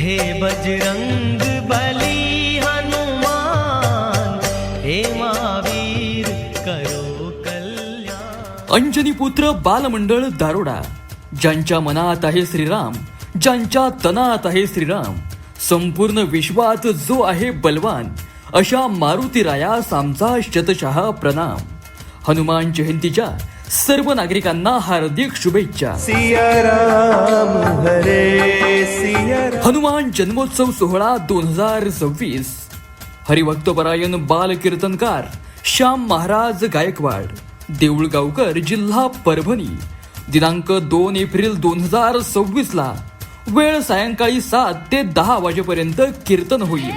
हे बजरंग बली हनुमान, हे महावीर करो कल्याण। अंजनी पुत्र बालमंडळ दारोडा, ज्यांच्या मनात आहे श्रीराम, ज्यांच्या तनात आहे श्रीराम, संपूर्ण विश्वात जो आहे बलवान, अशा मारुती रायास आमचा शतशः प्रणाम। हनुमान जयंतीच्या सर्व नागरिकांना हार्दिक शुभेच्छा। सिया राम हरे सिया राम। हनुमान जन्मोत्सव सोहळा 2026। हरिभक्तपरायण बाल कीर्तनकार श्याम महाराज गायकवाड, देऊळगावकर, जिल्हा परभणी। दिनांक 2 एप्रिल 2026 ला वेळ सायंकाळी 7 ते 10 वाजेपर्यंत कीर्तन होईल।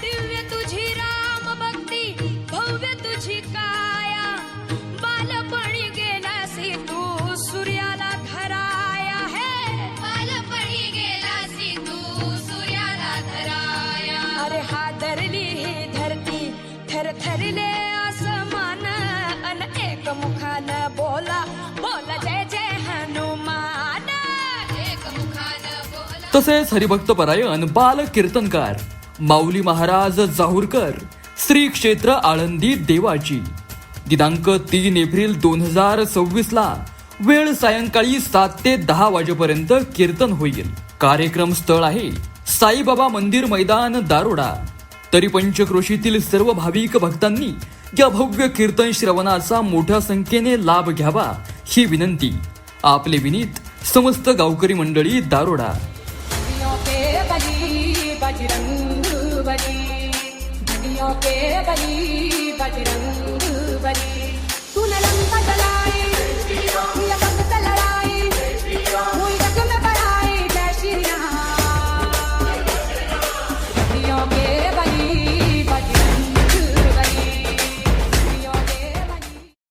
दिव्य तुझी राम भक्ती, भव्य तुझी काया, बालपणी गेलासी तू सूर्याला धराया है, बालपणी गेलासी तू सूर्याला धराया। अरे हादरली ही धरती, थरथरले आसमान, अन एक मुखान बोला बोला जय जय हनुमान, एक मुखान बोला। तसेच हरिभक्तपरायण बाल कीर्तनकार माऊली महाराज जाहूरकर, श्री क्षेत्र आळंदी देवाची। दिनांक 3 एप्रिल 2026 ला वेळ सायंकाळी 7 ते 10 वाजेपर्यंत कीर्तन होईल। कार्यक्रम स्थळ आहे साईबाबा मंदिर मैदान दारोडा। तरी पंचक्रोशीतील सर्व भाविक भक्तांनी या भव्य कीर्तन श्रवणाचा मोठ्या संख्येने लाभ घ्यावा ही विनंती। आपले विनीत समस्त गावकरी मंडळी दारोडा। दुनिया के बली बजरंग बली, दुनिया के बली बजरंग बली, तूने लंका